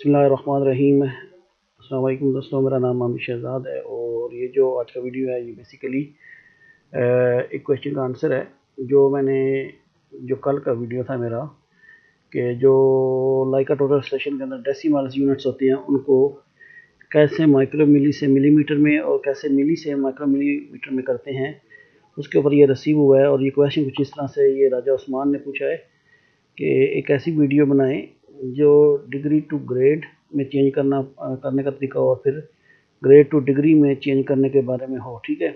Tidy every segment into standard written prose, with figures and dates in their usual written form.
बिस्मिल्लाहिर्रहमानिर्रहीम। अस्सलाम वालेकुम दोस्तों, मेरा नाम आमिर शहजाद है और ये जो आज का वीडियो है ये बेसिकली एक क्वेश्चन का आंसर है जो कल का वीडियो था मेरा कि जो लाइका टोटल स्टेशन के अंदर डेसिमल्स यूनिट्स होती हैं उनको कैसे माइक्रो मिली से मिलीमीटर में और कैसे मिली से माइक्रो मिलीमीटर में करते हैं, उसके ऊपर ये रिसीव हुआ है। और ये क्वेश्चन कुछ इस तरह से ये राजा उस्मान ने पूछा है कि एक ऐसी वीडियो बनाएं जो डिग्री टू ग्रेड में चेंज करने का तरीका हो और फिर ग्रेड टू डिग्री में चेंज करने के बारे में हो। ठीक है,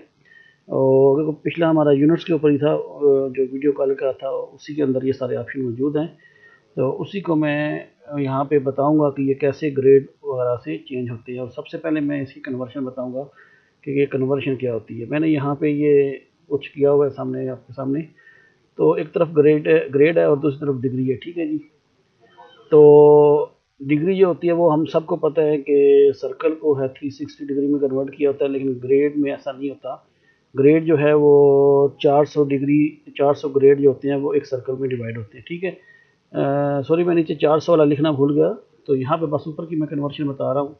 और पिछला हमारा यूनिट्स के ऊपर ही था, जो वीडियो कॉल का था उसी के अंदर ये सारे ऑप्शन मौजूद हैं। तो उसी को मैं यहाँ पे बताऊंगा कि ये कैसे ग्रेड वगैरह से चेंज होते हैं। और सबसे पहले मैं इसकी कन्वर्शन बताऊंगा कि ये कन्वर्शन क्या होती है। मैंने यहाँ पे ये कुछ किया हुआ है सामने आपके सामने। तो एक तरफ ग्रेड है और दूसरी तरफ डिग्री है। ठीक है जी, तो डिग्री जो होती है वो हम सबको पता है कि सर्कल को है 360 डिग्री में कन्वर्ट किया होता है, लेकिन ग्रेड में ऐसा नहीं होता। ग्रेड जो है वो 400 ग्रेड जो होते हैं वो एक सर्कल में डिवाइड होते हैं। ठीक है, सॉरी मैं नीचे 400 वाला लिखना भूल गया, तो यहाँ पे बस ऊपर की मैं कन्वर्शन बता रहा हूँ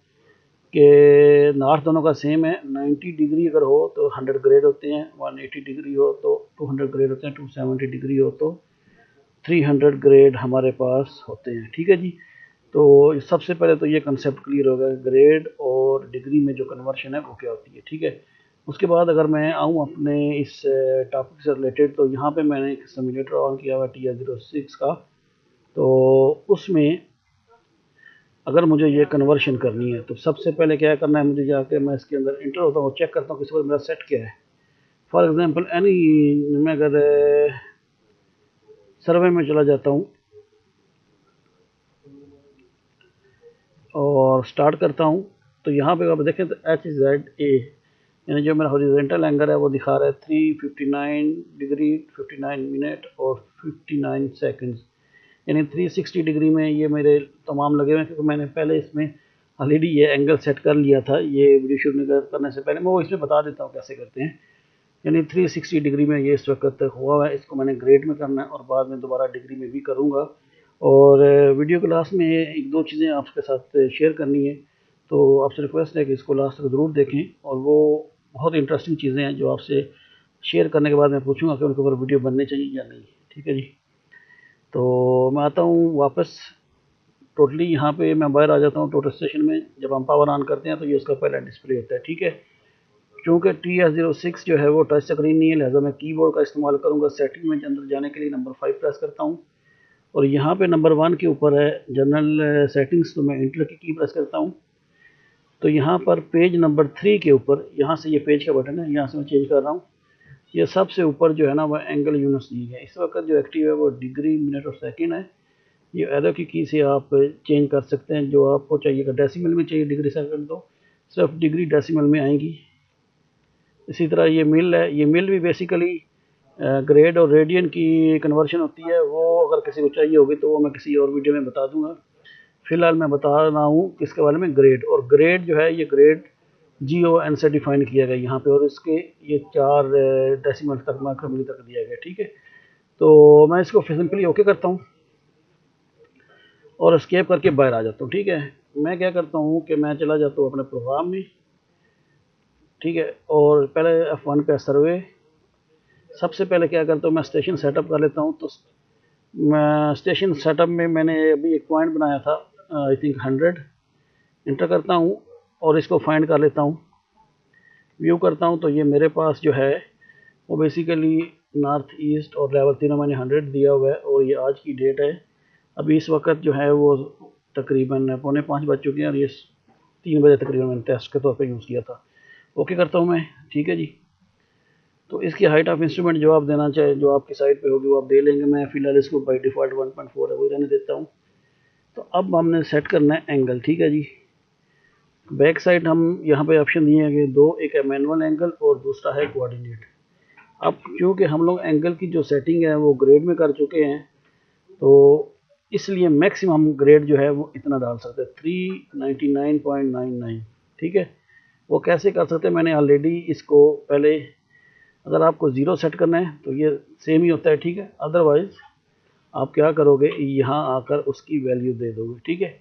कि नॉर्थ दोनों का सेम है। 90 डिग्री अगर हो तो 100 ग्रेड होते हैं, 180 डिग्री हो तो 200 ग्रेड होते हैं, 270 डिग्री हो तो 300 ग्रेड हमारे पास होते हैं। ठीक है जी, तो सबसे पहले तो ये कंसेप्ट क्लियर होगा ग्रेड और डिग्री में जो कन्वर्शन है वो क्या होती है। ठीक है, उसके बाद अगर मैं आऊँ अपने इस टॉपिक से रिलेटेड, तो यहाँ पे मैंने एक सिमुलेटर ऑन किया हुआ TR06 का। तो उसमें अगर मुझे ये कन्वर्शन करनी है तो सबसे पहले क्या करना है, मुझे जाके मैं इसके अंदर इंटर होता हूँ, चेक करता हूँ किसी पर मेरा सेट क्या है। फॉर एग्जांपल मैं अगर सर्वे में चला जाता हूँ और स्टार्ट करता हूँ, तो यहाँ पे आप देखें तो HZA यानी जो मेरा हॉरिजॉन्टल एंगल है वो दिखा रहा है 359 डिग्री 59 मिनट और 59 सेकंड्स, यानी 360 डिग्री में ये मेरे तमाम लगे हुए हैं, क्योंकि मैंने पहले इसमें ऑलरेडी ये एंगल सेट कर लिया था। ये वीडियो शूट करने से पहले मैं वो इसमें बता देता हूँ कैसे करते हैं। यानी 360 डिग्री में ये इस वक्त तक हुआ है, इसको मैंने ग्रेड में करना है और बाद में दोबारा डिग्री में भी करूँगा। और वीडियो के लास्ट में एक दो चीज़ें आपके साथ शेयर करनी है, तो आपसे रिक्वेस्ट है कि इसको लास्ट तक ज़रूर देखें। और वो बहुत इंटरेस्टिंग चीज़ें हैं जो आपसे शेयर करने के बाद मैं पूछूंगा कि उनके ऊपर वीडियो बनने चाहिए या नहीं। ठीक है जी, तो मैं आता हूँ वापस टोटली यहाँ पे मैं बाहर आ जाता हूँ टोटल स्टेशन में। जब हम पावर ऑन करते हैं तो ये उसका पहला डिस्प्ले होता है। ठीक है, क्योंकि TR06 जो है वो टच स्क्रीन नहीं है, लिहाजा मैं कीबोर्ड का इस्तेमाल करूँगा। सेटिंग में अंदर जाने के लिए नंबर 5 प्रेस करता हूँ और यहाँ पे नंबर 1 के ऊपर है जनरल सेटिंग्स, तो मैं इंटर की प्रेस करता हूँ। तो यहाँ पर पेज नंबर 3 के ऊपर यहाँ से ये पेज का बटन है, यहाँ से मैं चेंज कर रहा हूँ। ये सबसे ऊपर जो है ना वो एंगल यूनिट्स दी है। इस वक्त जो एक्टिव है वो डिग्री मिनट और सेकंड है। ये एरो की से आप चेंज कर सकते हैं जो आपको चाहिए। अगर डेसिमल में चाहिए डिग्री सेकंड तो सिर्फ डिग्री डेसिमल में आएंगी। इसी तरह ये मिल है, ये मिल भी बेसिकली ग्रेड और रेडियन की कन्वर्शन होती है। वो अगर किसी को चाहिए होगी तो वो मैं किसी और वीडियो में बता दूंगा। फिलहाल मैं बता रहा हूँ किसके बारे में, ग्रेड। और ग्रेड जो है ये ग्रेड GON से डिफाइन किया गया यहाँ पे, और इसके ये 4 डेसिमल तक माइक्रोमीटर तक दिया गया। ठीक है, तो मैं इसको सिंपली ओके करता हूँ और एस्केप करके बाहर आ जाता हूँ। ठीक है, मैं क्या करता हूँ कि मैं चला जाता हूँ अपने प्रोग्राम में। ठीक है, और पहले F1 पे सर्वे। सबसे पहले क्या करता हूँ मैं स्टेशन सेटअप कर लेता हूँ। तो मैं स्टेशन सेटअप में मैंने अभी एक पॉइंट बनाया था, आई थिंक 100। इंटर करता हूँ और इसको फाइंड कर लेता हूँ, व्यू करता हूँ। तो ये मेरे पास जो है वो बेसिकली नॉर्थ ईस्ट और लेवल तीनों मैंने 100 दिया हुआ है। और ये आज की डेट है, अभी इस वक्त जो है वो तकरीबन 4:45 बज चुके हैं और ये 3 बजे तकरीबन मैंने टेस्ट के तौर पे यूज़ किया था। ओके करता हूँ मैं। ठीक है जी, तो इसकी हाइट ऑफ इंस्ट्रूमेंट जो आप देना चाहे, जो आपकी साइड पे होगी वो आप दे लेंगे। मैं फिलहाल इसको बाई डिफ़ॉल्ट 1.4 है वो रहने देता हूँ। तो अब हमने सेट करना है एंगल। ठीक है जी, बैक साइड हम यहाँ पे ऑप्शन दिए हैं कि दो, एक है मैनुअल एंगल और दूसरा है कोऑर्डिनेट। अब क्योंकि हम लोग एंगल की जो सेटिंग है वो ग्रेड में कर चुके हैं, तो इसलिए मैक्सिमम ग्रेड जो है वो इतना डाल सकते हैं 399.99। ठीक है, वो कैसे कर सकते हैं, मैंने ऑलरेडी इसको पहले, अगर आपको 0 सेट करना है तो ये सेम ही होता है। ठीक है, अदरवाइज आप क्या करोगे, यहाँ आकर उसकी वैल्यू दे दोगे। ठीक है,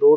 2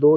2